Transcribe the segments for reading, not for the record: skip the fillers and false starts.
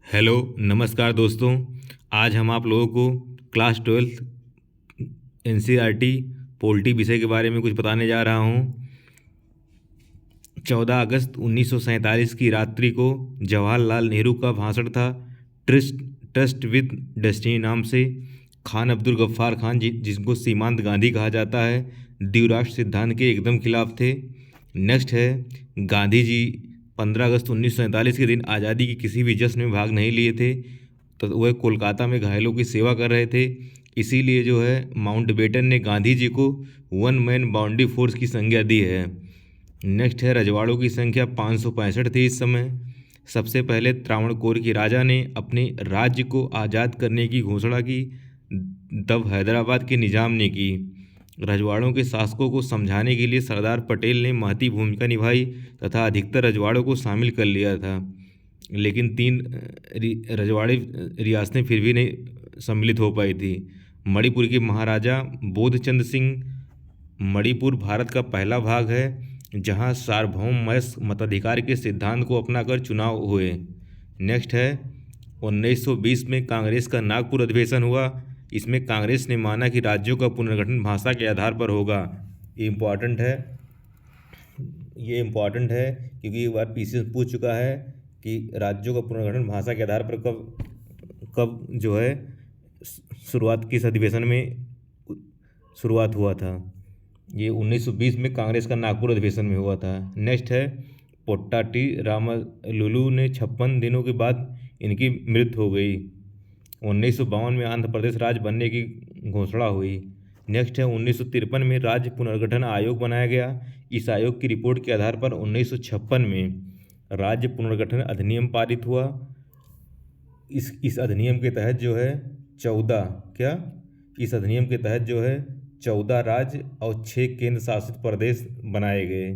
Hello नमस्कार दोस्तों। आज हम आप लोगों को क्लास 12 एनसीईआरटी पोल्ट्री विषय के बारे में कुछ बताने जा रहा हूँ। 14 अगस्त 1947 की रात्रि को जवाहरलाल नेहरू का भाषण था। ट्रस्ट ट्रस्ट विद डेस्टिनी नाम से खान अब्दुल गफ्फार खान जिनको सीमांत गांधी कहा जाता है, द्विराष्ट्र सिद्धांत के एकदम खिलाफ थे। नेक्स्ट है गांधी जी 15 अगस्त 1947 के दिन आज़ादी की किसी भी जश्न में भाग नहीं लिए थे, तो वह कोलकाता में घायलों की सेवा कर रहे थे। इसीलिए जो है माउंटबेटन ने गांधी जी को वन मैन बाउंड्री फोर्स की संज्ञा दी है। नेक्स्ट है रजवाड़ों की संख्या 565 थी इस समय। सबसे पहले त्रावणकोर के राजा ने अपने राज्य को आज़ाद करने की घोषणा की, तब हैदराबाद के निजाम ने की। रजवाड़ों के शासकों को समझाने के लिए सरदार पटेल ने महती भूमिका निभाई तथा अधिकतर रजवाड़ों को शामिल कर लिया था, लेकिन 3 रजवाड़ी रियासतें फिर भी नहीं सम्मिलित हो पाई थी। मणिपुर के महाराजा बोधचंद सिंह। मणिपुर भारत का पहला भाग है जहां सार्वभौम मताधिकार के सिद्धांत को अपनाकर चुनाव हुए। नेक्स्ट है 1920 में कांग्रेस का नागपुर अधिवेशन हुआ। इसमें कांग्रेस ने माना कि राज्यों का पुनर्गठन भाषा के आधार पर होगा। ये इम्पॉर्टेंट है क्योंकि एक बार पीसीएस पूछ चुका है कि राज्यों का पुनर्गठन भाषा के आधार पर कब जो है शुरुआत किस अधिवेशन में शुरुआत हुआ था। ये 1920 में कांग्रेस का नागपुर अधिवेशन में हुआ था। नेक्स्ट है पोट्टाटी रामालुलु ने 56 दिनों के बाद इनकी मृत्यु हो गई। 1952 में आंध्र प्रदेश राज्य बनने की घोषणा हुई। नेक्स्ट है 1953 में राज्य पुनर्गठन आयोग बनाया गया। इस आयोग की रिपोर्ट के आधार पर 1956 में राज्य पुनर्गठन अधिनियम पारित हुआ। इस अधिनियम के तहत जो है 14 राज्य और 6 केंद्र शासित प्रदेश बनाए गए।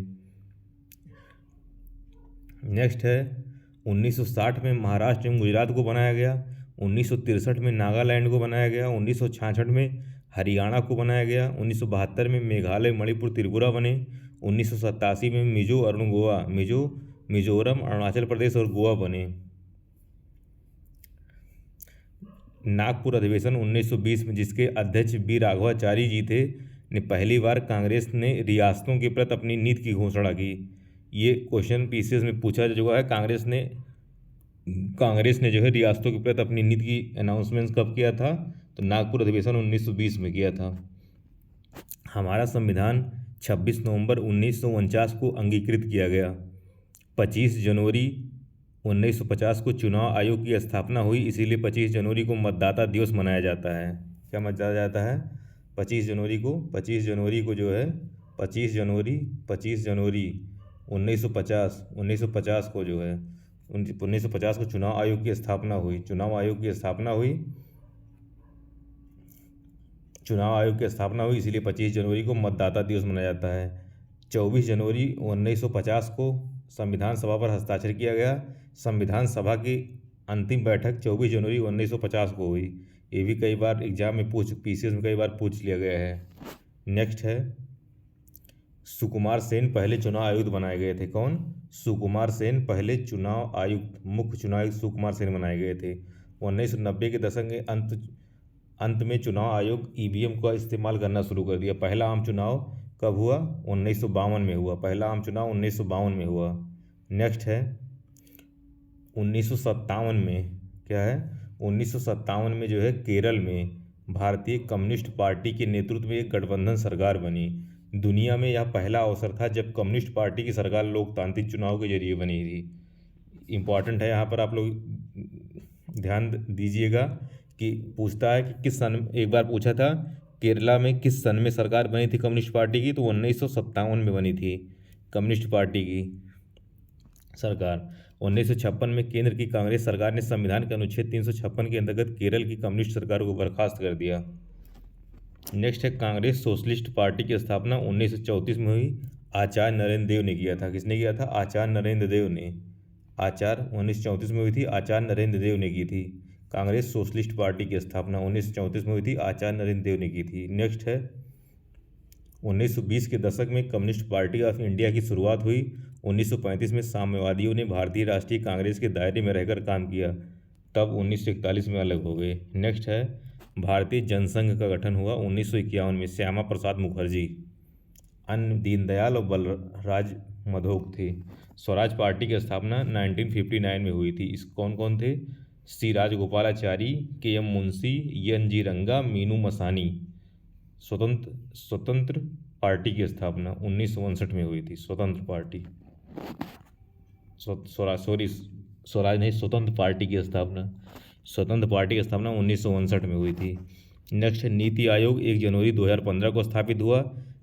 नेक्स्ट है 1960 में महाराष्ट्र एवं गुजरात को बनाया गया। 1963 में नागालैंड को बनाया गया। 1966 में हरियाणा को बनाया गया। 1972 में मेघालय मणिपुर त्रिपुरा बने। 1987 में मिजोरम अरुणाचल प्रदेश और गोवा बने। नागपुर अधिवेशन 1920 में जिसके अध्यक्ष बी राघवाचारी जी थे ने पहली बार कांग्रेस ने रियासतों के प्रति अपनी नीति की घोषणा की। ये क्वेश्चन पीसीएस में पूछा जा चुका है। कांग्रेस ने जो है रियासतों के प्रति अपनी नीति की अनाउंसमेंट कब किया था, तो नागपुर अधिवेशन 1920 में किया था। हमारा संविधान 26 नवंबर 1949 को अंगीकृत किया गया। 25 जनवरी 1950 को चुनाव आयोग की स्थापना हुई, इसीलिए 25 जनवरी को मतदाता दिवस मनाया जाता है। क्या मनाया जाता है? 25 जनवरी को जो है 25 जनवरी 1950 को जो है 1950 को चुनाव आयोग की स्थापना हुई। चुनाव आयोग की स्थापना हुई इसीलिए 25 जनवरी को मतदाता दिवस मनाया जाता है। 24 जनवरी 1950 को संविधान सभा पर हस्ताक्षर किया गया। संविधान सभा की अंतिम बैठक 24 जनवरी 1950 को हुई। ये भी कई बार एग्जाम में पीसीएस में कई बार पूछ लिया गया है। नेक्स्ट है सुकुमार सेन पहले चुनाव आयुक्त बनाए गए थे। कौन? सुकुमार सेन पहले चुनाव आयुक्त, मुख्य चुनाव आयुक्त सुकुमार सेन बनाए गए थे। 1990 के दशक के अंत में चुनाव आयोग ईवीएम का इस्तेमाल करना शुरू कर दिया। पहला आम चुनाव कब हुआ? 1952 में हुआ। पहला आम चुनाव 1952 में हुआ। नेक्स्ट है 1957 में क्या है? 1957 में जो है केरल में भारतीय कम्युनिस्ट पार्टी के नेतृत्व में एक गठबंधन सरकार बनी। दुनिया में यह पहला अवसर था जब कम्युनिस्ट पार्टी की सरकार लोकतांत्रिक चुनाव के जरिए बनी थी। इम्पॉर्टेंट है, यहाँ पर आप लोग ध्यान दीजिएगा कि पूछता है कि किस सन, एक बार पूछा था केरला में किस सन में सरकार बनी थी कम्युनिस्ट पार्टी की, तो 1957 में बनी थी कम्युनिस्ट पार्टी की सरकार। 1956 में केंद्र की कांग्रेस सरकार ने संविधान के अनुच्छेद 356 के अंतर्गत केरल की कम्युनिस्ट सरकार को बर्खास्त कर दिया। नेक्स्ट है कांग्रेस सोशलिस्ट पार्टी की स्थापना 1934 में हुई। आचार्य नरेंद्र देव ने किया था। किसने किया था? आचार्य नरेंद्र देव ने। 1934 में हुई थी, आचार्य नरेंद्र देव ने की थी। कांग्रेस सोशलिस्ट पार्टी की स्थापना 1934 में हुई थी, आचार्य नरेंद्र देव ने की थी। नेक्स्ट है 1920 के दशक में कम्युनिस्ट पार्टी ऑफ इंडिया की शुरुआत हुई। 1935 में साम्यवादियों ने भारतीय राष्ट्रीय कांग्रेस के दायरे में रहकर काम किया। तब 1941 में अलग हो गए। नेक्स्ट है भारतीय जनसंघ का गठन हुआ 1951 में, श्यामा प्रसाद मुखर्जी, अन्य दीनदयाल और बलराज मधोक थे। स्वराज पार्टी की स्थापना 1959 में हुई थी। इस कौन कौन थे? सी राजगोपालाचारी, के एम मुंशी, एन जी रंगा, मीनू मसानी। स्वतंत्र स्वतंत्र पार्टी की स्थापना 1959 में हुई थी। स्वतंत्र पार्टी, स्वराज नहीं, स्वतंत्र पार्टी की स्थापना, स्वतंत्र पार्टी की स्थापना 1959 में हुई थी। नेक्स्ट है नीति आयोग 1 जनवरी 2015 को स्थापित हुआ।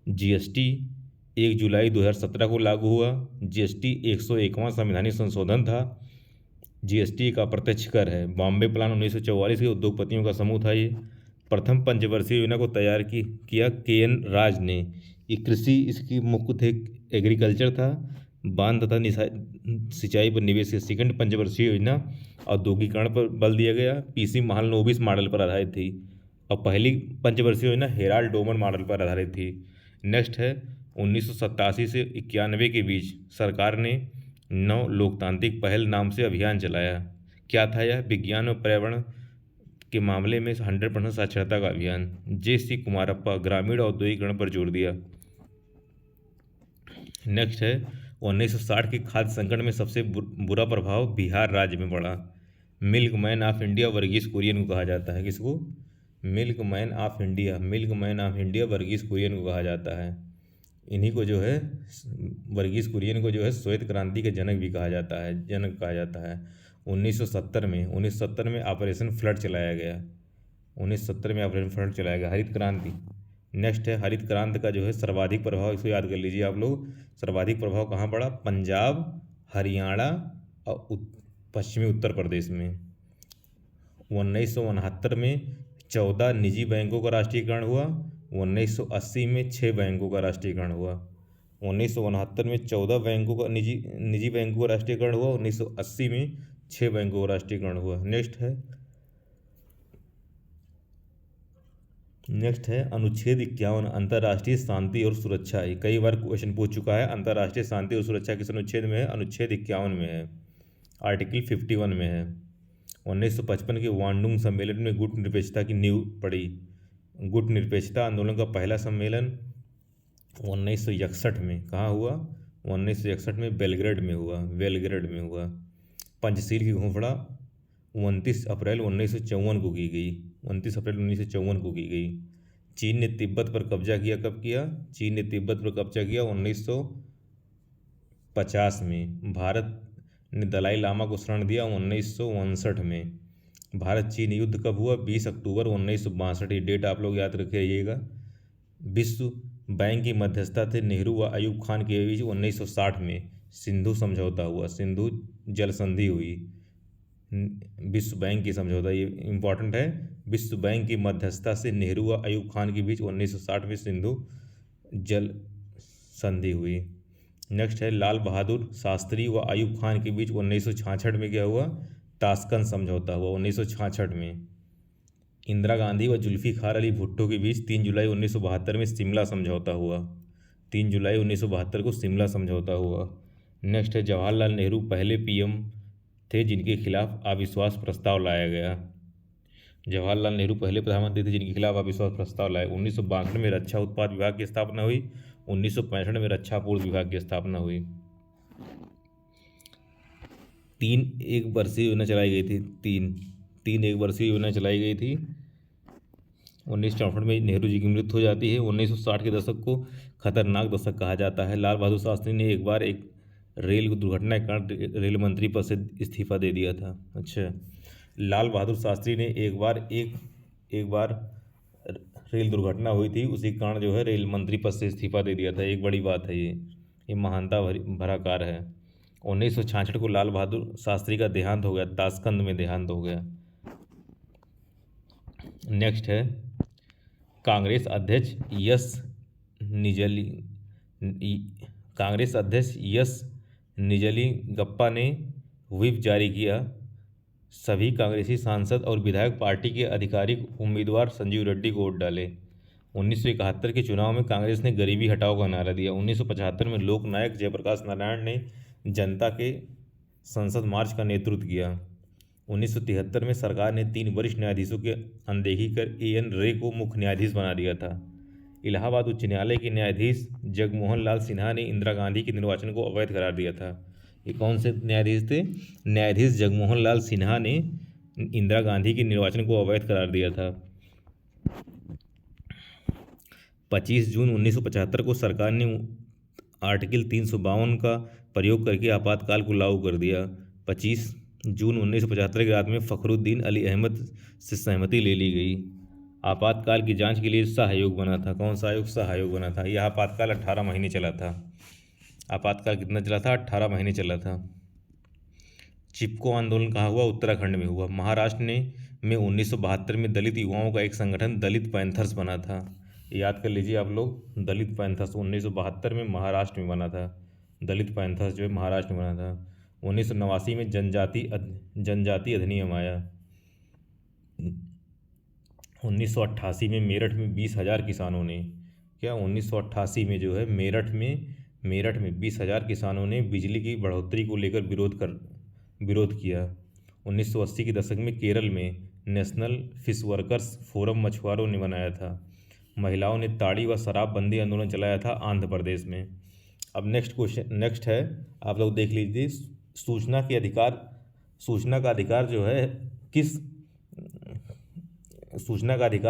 जीएसटी 1 जुलाई 2017 को लागू हुआ। जीएसटी 101वां संवैधानिक संशोधन था। जीएसटी का अप्रत्यक्ष कर है। बॉम्बे प्लान 1944 के उद्योगपतियों का समूह था ये। प्रथम पंचवर्षीय योजना को तैयार किया के.एन. राज ने। ये कृषि इसकी मुख्य थे, एग्रीकल्चर था। बांध तथा सिंचाई पर निवेश की सेकंड पंचवर्षीय योजना औद्योगिकरण पर बल दिया गया। पीसी महालनोबिस मॉडल पर आधारित थी। और पहली पंचवर्षीय योजना हेराल्ड डोमन मॉडल पर आधारित थी। नेक्स्ट है 1987 से 91 के बीच सरकार ने नव लोकतांत्रिक पहल नाम से अभियान चलाया। क्या था यह? विज्ञान और पर्यावरण के मामले में 100% साक्षरता का अभियान। जे.सी. कुमारप्पा, ग्रामीण औद्योगिकरण पर जोर दिया। नेक्स्ट है 1960 के खाद्य संकट में सबसे बुरा प्रभाव बिहार राज्य में पड़ा। Milkman of India Varghese Kurien को कहा जाता है। किसको? Milkman of India Varghese Kurien को कहा जाता है। इन्हीं को जो है वर्गीस कुरियन को जो है श्वेत क्रांति के जनक भी कहा जाता है। 1970 में ऑपरेशन फ्लड चलाया गया। 1970 में ऑपरेशन फ्लड चलाया गया। हरित क्रांति। नेक्स्ट है हरित क्रांति का जो है सर्वाधिक प्रभाव, इसको याद कर लीजिए आप लोग। सर्वाधिक प्रभाव कहाँ पड़ा? पंजाब, हरियाणा और पश्चिमी उत्तर प्रदेश में। 1969 में 14 निजी बैंकों का राष्ट्रीयकरण हुआ। 1980 में 6 बैंकों का राष्ट्रीयकरण हुआ। 1969 में 14 बैंकों का निजी बैंकों का राष्ट्रीयकरण हुआ। 1980 में 6 बैंकों का राष्ट्रीयकरण हुआ। नेक्स्ट है अनुच्छेद 51 अंतर्राष्ट्रीय शांति और सुरक्षा। ये कई बार क्वेश्चन पूछ चुका है। अंतर्राष्ट्रीय शांति और सुरक्षा किस अनुच्छेद में है? अनुच्छेद 51 में है, आर्टिकल 51 में है। 1955 के वांडुंग सम्मेलन में गुट निरपेक्षता की नींव पड़ी। गुट निरपेक्षता आंदोलन का पहला सम्मेलन 1961 में कहाँ हुआ? 1961 में बेलग्रेड में हुआ। पंचशील की घोषणा 29 अप्रैल 1954 को की गई। 29 अप्रैल 1954 को की गई। चीन ने तिब्बत पर कब्जा किया। कब किया? चीन ने तिब्बत पर कब्जा किया 1950 में। भारत ने दलाई लामा को शरण दिया 1959 में। भारत चीन युद्ध कब हुआ? 20 अक्टूबर 1962। ये डेट आप लोग याद रखे रहिएगा। विश्व बैंक की मध्यस्थता थे नेहरू व अयूब खान के बीच 1960 में। सिंधु समझौता हुआ, सिंधु जल संधि हुई। विश्व बैंक की समझौता, ये इंपॉर्टेंट है। विश्व बैंक की मध्यस्थता से नेहरू व अयूब खान के बीच 1960 में सिंधु जल संधि हुई। नेक्स्ट है लाल बहादुर शास्त्री व अयूब खान के बीच 1966 में क्या हुआ? ताशकंद समझौता हुआ 1966 में। इंदिरा गांधी व जुल्फिकार अली भुट्टो के बीच 3 जुलाई 1972 में शिमला समझौता हुआ। 3 जुलाई 1972 को शिमला समझौता हुआ। नेक्स्ट है जवाहरलाल नेहरू पहले पीएम थे जिनके खिलाफ अविश्वास प्रस्ताव लाया गया। जवाहरलाल नेहरू पहले प्रधानमंत्री थे जिनके खिलाफ अविश्वास प्रस्ताव लाया। 1962 में रक्षा उत्पाद विभाग की स्थापना हुई। 1965 में रक्षा पूर्व विभाग की स्थापना हुई। 3 एक वर्षीय योजना चलाई गई थी। तीन एक वर्षीय योजना चलाई गई थी। 1964 में नेहरू जी की मृत्यु हो जाती है। 1960 के दशक को खतरनाक दशक कहा जाता है। लाल बहादुर शास्त्री ने एक बार एक रेल दुर्घटना के कारण रेल मंत्री पद से इस्तीफा दे दिया था। अच्छा, लाल बहादुर शास्त्री ने एक बार रेल दुर्घटना हुई थी, उसी कारण जो है रेल मंत्री पद से इस्तीफा दे दिया था। एक बड़ी बात है ये महानता भरा कार्य है। 1966 को लाल बहादुर शास्त्री का देहांत हो गया, ताशकंद में देहांत हो गया। नेक्स्ट है कांग्रेस अध्यक्ष एस निजलिंगप्पा ने व्हिप जारी किया। सभी कांग्रेसी सांसद और विधायक पार्टी के आधिकारिक उम्मीदवार संजीव रेड्डी को वोट डाले। 1971 के चुनाव में कांग्रेस ने गरीबी हटाओ का नारा दिया। 1975 में लोकनायक जयप्रकाश नारायण ने जनता के संसद मार्च का नेतृत्व किया। 1973 में सरकार ने 3 वरिष्ठ न्यायाधीशों की अनदेखी कर एन रे को मुख्य न्यायाधीश बना दिया था। इलाहाबाद उच्च न्यायालय के न्यायाधीश जगमोहन लाल सिन्हा ने इंदिरा गांधी के निर्वाचन को अवैध करार दिया था। ये कौन से न्यायाधीश थे? न्यायाधीश जगमोहन लाल सिन्हा ने इंदिरा गांधी के निर्वाचन को अवैध करार दिया था। 25 जून 1975 को सरकार ने आर्टिकल 352 का प्रयोग करके आपातकाल को लागू कर दिया। 25 जून 1975 की रात में फखरुद्दीन अली अहमद से सहमति ले ली गई। आपातकाल की जांच के लिए सहयोग बना था। कौन सा आयोग? सहयोग बना था। यह आपातकाल 18 महीने चला था। आपातकाल कितना चला था? 18 महीने चला था। चिपको आंदोलन कहाँ हुआ? उत्तराखंड में हुआ। महाराष्ट्र में 1972 में दलित युवाओं का एक संगठन दलित पैंथर्स बना था। याद कर लीजिए आप लोग, दलित पैंथर्स 1972 में महाराष्ट्र में बना था। दलित पैंथर्स जो है महाराष्ट्र में बना था। 1989 में जनजाति अधिनियम आया। 1988 में मेरठ में 20,000 किसानों ने 1988 में जो है मेरठ में 20,000 किसानों ने बिजली की बढ़ोतरी को लेकर विरोध किया। 1980 के दशक में केरल में नेशनल फिश वर्कर्स फोरम मछुआरों ने बनाया था। महिलाओं ने ताड़ी व शराबबंदी आंदोलन चलाया था आंध्र प्रदेश में। अब नेक्स्ट है, आप लोग देख लीजिए, सूचना का अधिकार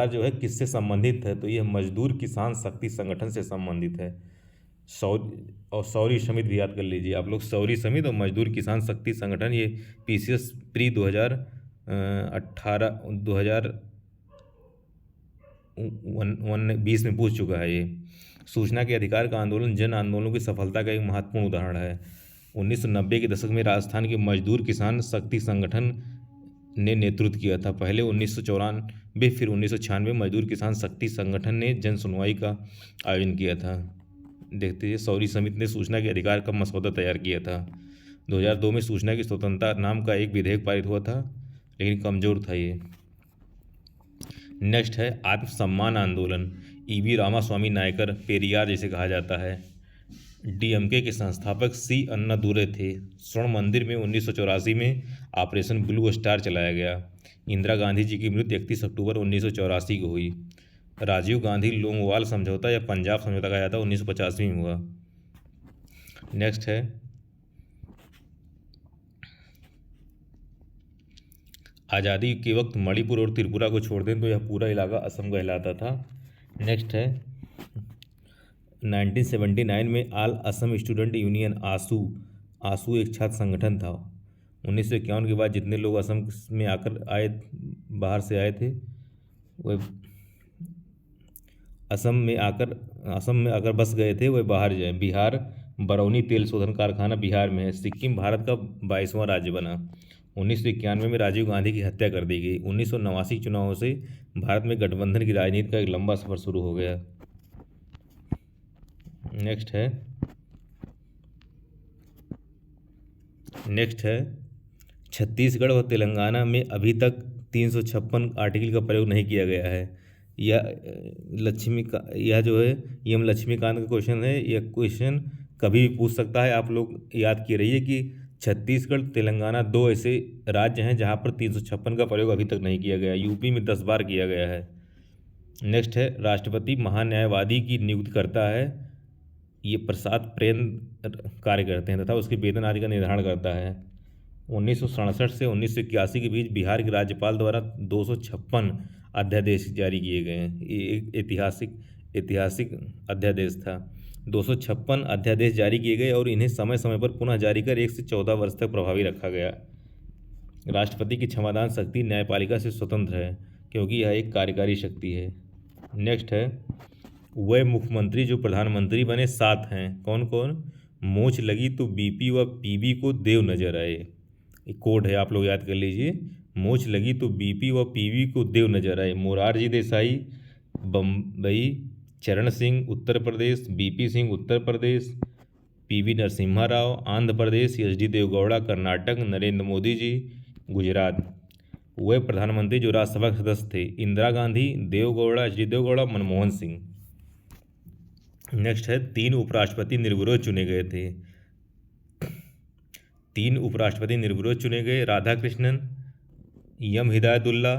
जो है किससे संबंधित है? तो यह मजदूर किसान शक्ति संगठन से संबंधित है। सौरी समित भी याद कर लीजिए आप लोग, सौरी समित और मजदूर किसान शक्ति संगठन, ये पीसीएस प्री 2020 में पूछ चुका है। ये सूचना के अधिकार का आंदोलन जन आंदोलनों की सफलता का एक महत्वपूर्ण उदाहरण है। 1990 के दशक में राजस्थान के मजदूर किसान शक्ति संगठन ने नेतृत्व किया था। पहले 1994 फिर 1996 मजदूर किसान शक्ति संगठन ने जन सुनवाई का आयोजन किया था। देखते हैं, सौरी समिति ने सूचना के अधिकार का मसौदा तैयार किया था। 2002 में सूचना की स्वतंत्रता नाम का एक विधेयक पारित हुआ था, लेकिन कमजोर था ये। नेक्स्ट है आत्मसम्मान आंदोलन। ईवी रामास्वामी नायकर, पेरियार जिसे कहा जाता है, डीएमके के संस्थापक सी अन्नादुरै थे। स्वर्ण मंदिर में 1984 में ऑपरेशन ब्लू स्टार चलाया गया। इंदिरा गांधी जी की मृत्यु 31 अक्टूबर 1984 को हुई। राजीव गांधी लोंगोवाल समझौता या पंजाब समझौता कहा जाता है 1985 में हुआ। नेक्स्ट है आज़ादी के वक्त मणिपुर और त्रिपुरा को छोड़ दें तो यह पूरा इलाका असम कहलाता था। नेक्स्ट है 1979 में ऑल असम स्टूडेंट यूनियन आसू एक छात्र संगठन था। 1951 के बाद जितने लोग असम में बाहर से आए थे वह असम में आकर बस गए थे, वह बाहर जाए। बिहार बरौनी तेल शोधन कारखाना बिहार में है। सिक्किम भारत का 22वां राज्य बना। 1991 में राजीव गांधी की हत्या कर दी गई। 1989 चुनावों से भारत में गठबंधन की राजनीति का एक लंबा सफर शुरू हो गया। नेक्स्ट है छत्तीसगढ़ व तेलंगाना में अभी तक 356 आर्टिकल का प्रयोग नहीं किया गया है। यह लक्ष्मीकांत का क्वेश्चन है। यह क्वेश्चन कभी भी पूछ सकता है। आप लोग याद किए रहिए कि छत्तीसगढ़ तेलंगाना 2 ऐसे राज्य हैं जहां पर 356 का प्रयोग अभी तक नहीं किया गया। यूपी में 10 बार किया गया है। नेक्स्ट है राष्ट्रपति महान्यायवादी की नियुक्ति करता है। ये प्रसाद प्रेम कार्य करते हैं तथा उसके वेतन आदि का निर्धारण करता है। 1967 से 1981 के बीच बिहार के राज्यपाल द्वारा 256 अध्यादेश जारी किए गए हैं। ये एक ऐतिहासिक अध्यादेश था। 256 अध्यादेश जारी किए गए और इन्हें समय समय पर पुनः जारी कर 1 से 14 वर्ष तक प्रभावी रखा गया। राष्ट्रपति की क्षमादान शक्ति न्यायपालिका से स्वतंत्र है क्योंकि यह एक कार्यकारी शक्ति है। नेक्स्ट है वह मुख्यमंत्री जो प्रधानमंत्री बने 7 हैं। कौन कौन? मोच लगी तो बीपी व पीबी को देव नजर आए। एक कोड है, आप लोग याद कर लीजिए। मोच लगी तो बीपी व पीबी को देव नजर आए। मोरारजी देसाई बम्बई, चरण Singh Uttar Pradesh, BP Singh Uttar Pradesh, PV Narasimha Rao Andhra Pradesh, HD Deve Gowda Karnataka, Narendra Modi ji Gujarat. वह प्रधानमंत्री जो राज्यसभा के सदस्य थे इंदिरा गांधी, देवगौड़ा, एचडी देवगौड़ा, मनमोहन सिंह। नेक्स्ट है 3 उपराष्ट्रपति निर्विरोध चुने गए थे। 3 उपराष्ट्रपति निर्विरोध चुने गए। राधाकृष्णन, एम हिदायतुल्ला,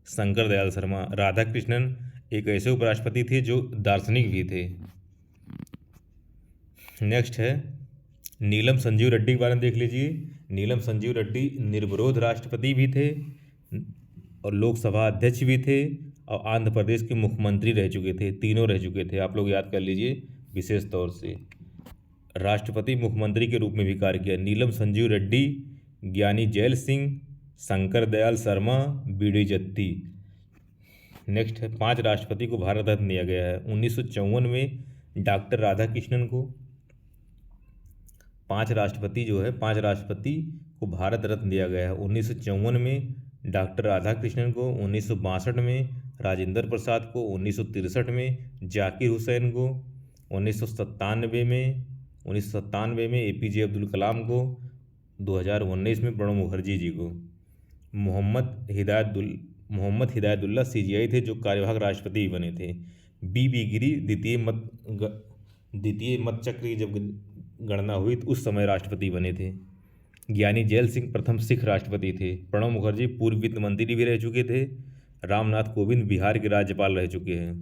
शंकर दयाल शर्मा। राधा कृष्णन एक ऐसे उपराष्ट्रपति थे जो दार्शनिक भी थे। नेक्स्ट है नीलम संजीव रेड्डी के बारे में देख लीजिए। नीलम संजीव रेड्डी निर्विरोध राष्ट्रपति भी थे और लोकसभा अध्यक्ष भी थे और आंध्र प्रदेश के मुख्यमंत्री रह चुके थे, तीनों रह चुके थे। आप लोग याद कर लीजिए विशेष तौर से। राष्ट्रपति मुख्यमंत्री के रूप में भी कार्य किया। नीलम संजीव रेड्डी, ज्ञानी जैल सिंह, शंकर दयाल शर्मा, बी.डी. जत्ती। नेक्स्ट है 5 राष्ट्रपति को भारत रत्न दिया गया है। 1954 में डॉक्टर राधाकृष्णन को 5 राष्ट्रपति को भारत रत्न दिया गया है। 1954 में डॉक्टर राधाकृष्णन को, 1962 में राजेंद्र प्रसाद को, 1963 में जाकिर हुसैन को, 1997 में APJ अब्दुल कलाम को, 2019 में प्रणब मुखर्जी जी को। मोहम्मद हिदायतुल्ला CGI थे जो कार्यवाहक राष्ट्रपति बने थे। B.B. गिरी द्वितीय मत चक्र की जब गणना हुई तो उस समय राष्ट्रपति बने थे। ज्ञानी जैल सिंह प्रथम सिख राष्ट्रपति थे। प्रणब मुखर्जी पूर्व वित्त मंत्री भी रह चुके थे। रामनाथ कोविंद बिहार के राज्यपाल रह चुके हैं।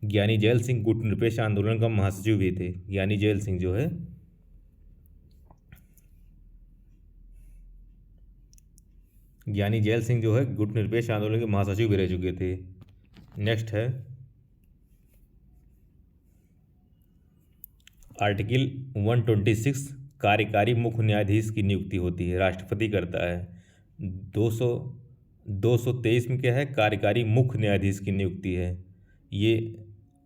ज्ञानी जैल सिंह गुटनिरपेक्ष आंदोलन का महासचिव भी थे। ज्ञानी जैल सिंह जो है गुटनिरपेक्ष आंदोलन के महासचिव भी रह चुके थे। नेक्स्ट है आर्टिकल 126 कार्यकारी मुख्य न्यायाधीश की नियुक्ति होती है, राष्ट्रपति करता है। 223 में क्या है, कार्यकारी मुख्य न्यायाधीश की नियुक्ति है, ये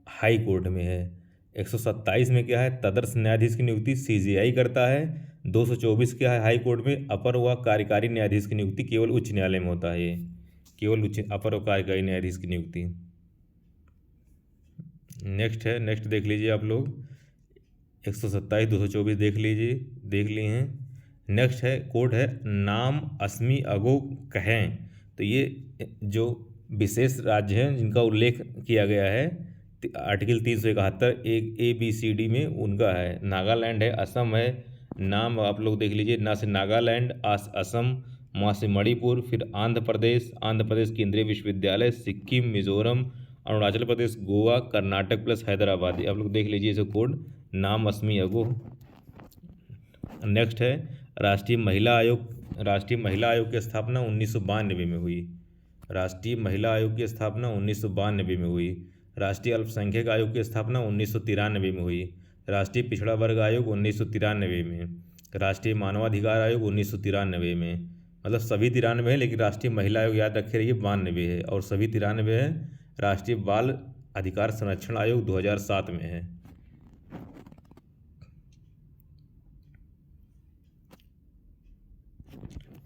हाई कोर्ट में है। 127 में क्या है, तदर्थ न्यायाधीश की नियुक्ति CGI करता है। 224 क्या है, हाई कोर्ट में अपर व कार्यकारी न्यायाधीश की नियुक्ति केवल उच्च न्यायालय में होता है, ये केवल अपर व कार्यकारी न्यायाधीश की नियुक्ति। नेक्स्ट देख लीजिए आप लोग 127, 224 देख लिए हैं। नेक्स्ट है कोड है नाम अस्मि अगो कहें। तो ये जो विशेष राज्य हैं जिनका उल्लेख किया गया है आर्टिकल 371 ABCD में उनका है। नागालैंड है, असम है। नाम आप लोग देख लीजिए, ना से नागालैंड, असम, वहाँ से मणिपुर, फिर आंध्र प्रदेश केंद्रीय विश्वविद्यालय, सिक्किम, मिजोरम, अरुणाचल प्रदेश, गोवा, कर्नाटक प्लस हैदराबाद। आप लोग देख लीजिए इसे कोड नाम अस्मि अगो। नेक्स्ट है राष्ट्रीय महिला आयोग की स्थापना 1992 में हुई। राष्ट्रीय महिला आयोग की स्थापना 1992 में हुई। राष्ट्रीय अल्पसंख्यक आयोग की स्थापना 1993 में हुई। राष्ट्रीय पिछड़ा वर्ग आयोग 1993 में। राष्ट्रीय मानवाधिकार आयोग 1993 में। मतलब सभी 93 है, लेकिन राष्ट्रीय महिला आयोग याद रखे रहिए 92 है और सभी 93 है। राष्ट्रीय बाल अधिकार संरक्षण आयोग 2007 में है।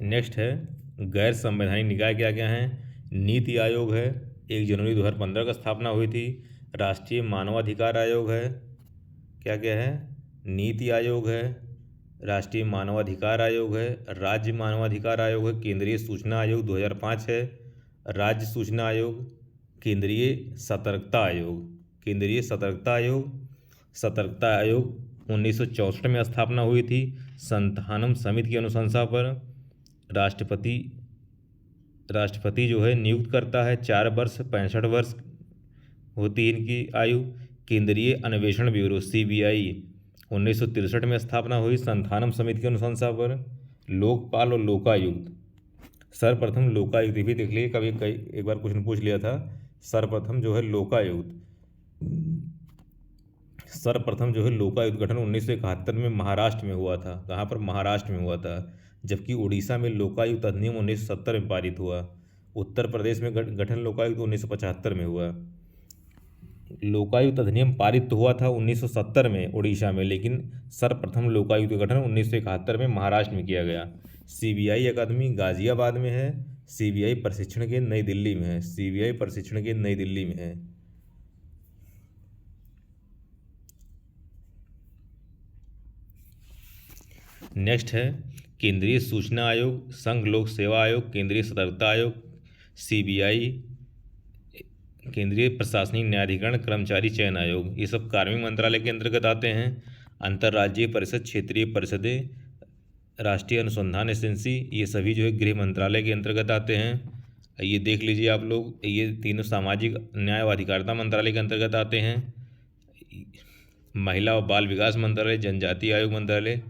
नेक्स्ट है गैर संवैधानिक निकाय क्या क्या हैं। नीति आयोग है, 1 जनवरी 2015 का स्थापना हुई थी। राष्ट्रीय मानवाधिकार आयोग है, क्या क्या है, नीति आयोग है, राष्ट्रीय मानवाधिकार आयोग है, राज्य मानवाधिकार आयोग है, केंद्रीय सूचना आयोग 2005 है, राज्य सूचना आयोग, केंद्रीय सतर्कता आयोग 1964 में स्थापना हुई थी। संतानम समिति की अनुशंसा पर राष्ट्रपति जो है नियुक्त करता है। 4 वर्ष 65 वर्ष होती है इनकी आयु। केंद्रीय अन्वेषण ब्यूरो CBI 1963 में स्थापना हुई संतानम समिति की अनुशंसा पर। लोकपाल और लोकायुक्त, सर्वप्रथम लोकायुक्त भी देख लिए, कभी एक बार क्वेश्चन पूछ लिया था। सर्वप्रथम जो है लोकायुक्त गठन 1971 में महाराष्ट्र में हुआ था। कहाँ पर, महाराष्ट्र में हुआ था। जबकि उड़ीसा में लोकायुक्त अधिनियम 1970 में पारित हुआ। उत्तर प्रदेश में गठन लोकायुक्त 1975 में हुआ। लोकायुक्त अधिनियम पारित तो हुआ था 1970 में उड़ीसा में, लेकिन सर्वप्रथम लोकायुक्त का गठन 1971 में महाराष्ट्र में किया गया। CBI अकादमी गाजियाबाद में है। CBI प्रशिक्षण केंद्र नई दिल्ली में है। नेक्स्ट है केंद्रीय सूचना आयोग, संघ लोक सेवा आयोग, केंद्रीय सतर्कता आयोग, CBI, केंद्रीय प्रशासनिक न्यायाधिकरण, कर्मचारी चयन आयोग, ये सब कार्मिक मंत्रालय के अंतर्गत आते हैं। अंतर्राज्यीय परिषद, क्षेत्रीय परिषदें, राष्ट्रीय अनुसंधान एजेंसी, ये सभी जो है गृह मंत्रालय के अंतर्गत आते हैं। ये देख लीजिए आप लोग, ये तीनों सामाजिक न्याय व अधिकारिता मंत्रालय के अंतर्गत आते हैं। महिला और बाल विकास मंत्रालय, जनजातीय आयोग मंत्रालय।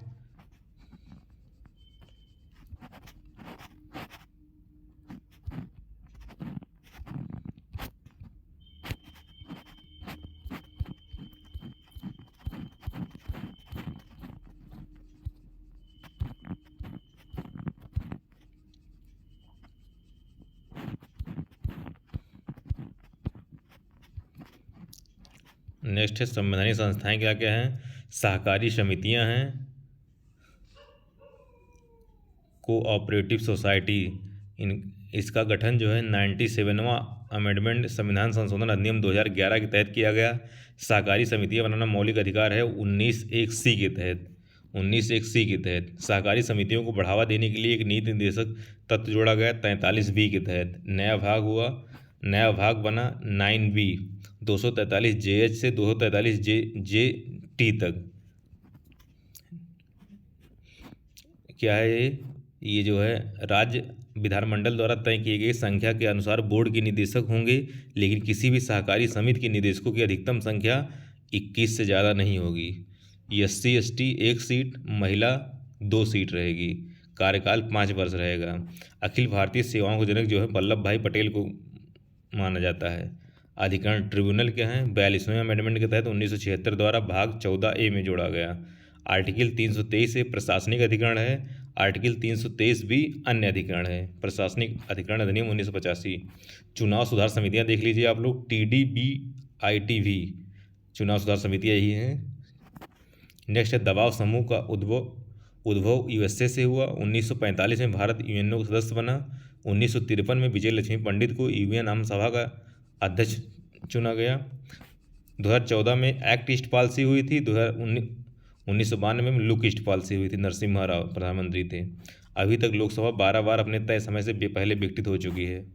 नेक्स्ट है संवैधानिक संस्थाएं क्या क्या हैं। सहकारी समितियां हैं, कोऑपरेटिव सोसाइटी, इन इसका गठन जो है 97वां अमेंडमेंट संविधान संशोधन अधिनियम 2011 के तहत किया गया। सहकारी समितियां बनाना मौलिक अधिकार है 19(1)(c) के तहत। 19(1)(c) के तहत सहकारी समितियों को बढ़ावा देने के लिए एक नीति निर्देशक तत्व जोड़ा गया 43(b) के तहत। नया भाग बना 9(b), 243(j)(h) से 243(j)(t) तक। क्या है ये जो है राज्य विधानमंडल द्वारा तय किए गए संख्या के अनुसार बोर्ड के निदेशक होंगे, लेकिन किसी भी सहकारी समिति के निदेशकों की अधिकतम संख्या 21 से ज़्यादा नहीं होगी। SC ST 1 सीट, महिला 2 सीट रहेगी। कार्यकाल 5 वर्ष रहेगा। अखिल भारतीय सेवाओं के जनक जो है वल्लभ भाई पटेल को माना जाता है। अधिकरण ट्रिब्यूनल क्या है, 42वें अमेंडमेंट के तहत 1976 द्वारा भाग 14A में जोड़ा गया। आर्टिकल 323 से प्रशासनिक अधिकरण है। आर्टिकल 323 भी अन्य अधिकरण है। प्रशासनिक अधिकरण अधिनियम 1985। चुनाव सुधार समितियां देख लीजिए आप लोग, TDBITV चुनाव सुधार समितियां यही हैं। नेक्स्ट है दबाव समूह का उद्भव USA से हुआ। 1945 में भारत UNO का सदस्य बना। 1953 में विजय लक्ष्मी पंडित को UN आम सभा का अध्यक्ष चुना गया। 2014 में एक्ट ईस्ट पॉलिसी हुई थी। 1992 में लुक ईस्ट पॉलिसी हुई थी। नरसिम्हा राव प्रधानमंत्री थे। अभी तक लोकसभा 12 बार अपने तय समय से पहले विघटित हो चुकी है।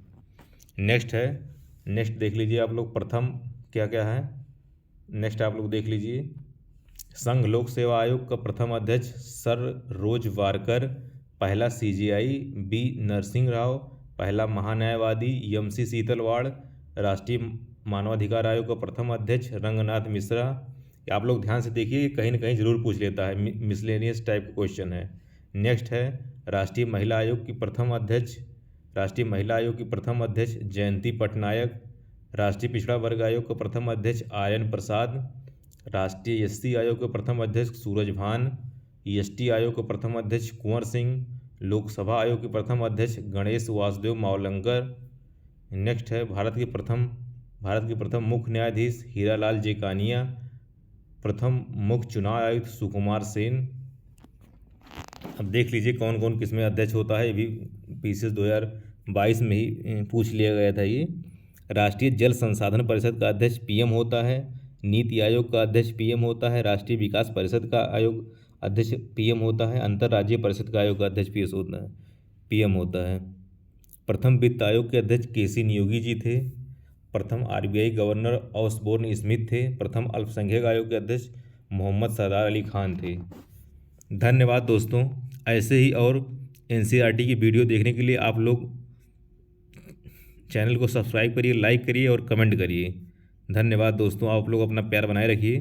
नेक्स्ट देख लीजिए आप लोग, प्रथम क्या क्या है। नेक्स्ट आप लोग देख लीजिए, संघ लोक सेवा आयोग का प्रथम अध्यक्ष सर रोज वारकर, पहला CJI B नरसिंह राव, पहला महान्यायवादी MC सीतलवाड़। राष्ट्रीय मानवाधिकार आयोग का प्रथम अध्यक्ष रंगनाथ मिश्रा। आप लोग ध्यान से देखिए, कहीं ना कहीं जरूर पूछ लेता है, मिसलेनियस टाइप का क्वेश्चन है। नेक्स्ट है राष्ट्रीय महिला आयोग की प्रथम अध्यक्ष जयंती पटनायक। राष्ट्रीय पिछड़ा वर्ग आयोग का प्रथम अध्यक्ष आर्यन प्रसाद। राष्ट्रीय SC आयोग के प्रथम अध्यक्ष सूरज भान। ST आयोग के प्रथम अध्यक्ष कुंवर सिंह। लोकसभा आयोग के प्रथम अध्यक्ष गणेश वासुदेव मावलंकर। नेक्स्ट है भारत के प्रथम मुख्य न्यायाधीश हीरालाल जे कानिया। प्रथम मुख्य चुनाव आयुक्त सुकुमार सेन। अब देख लीजिए कौन कौन किसमें अध्यक्ष होता है। ये भी PCS 2022 में ही पूछ लिया गया था। ये राष्ट्रीय जल संसाधन परिषद का अध्यक्ष PM होता है। नीति आयोग का अध्यक्ष PM होता है। राष्ट्रीय विकास परिषद का आयोग अध्यक्ष PM होता है। अंतर्राज्यीय परिषद का आयोग का अध्यक्ष PM होता है। प्रथम वित्त आयोग के अध्यक्ष KC नियोगी जी थे। प्रथम RBI गवर्नर ऑसबोर्न स्मिथ थे। प्रथम अल्पसंख्यक आयोग के अध्यक्ष मोहम्मद सरदार अली खान थे। धन्यवाद दोस्तों। ऐसे ही और NCERT की वीडियो देखने के लिए आप लोग चैनल को सब्सक्राइब करिए, लाइक करिए और कमेंट करिए। धन्यवाद दोस्तों, आप लोग अपना प्यार बनाए रखिए।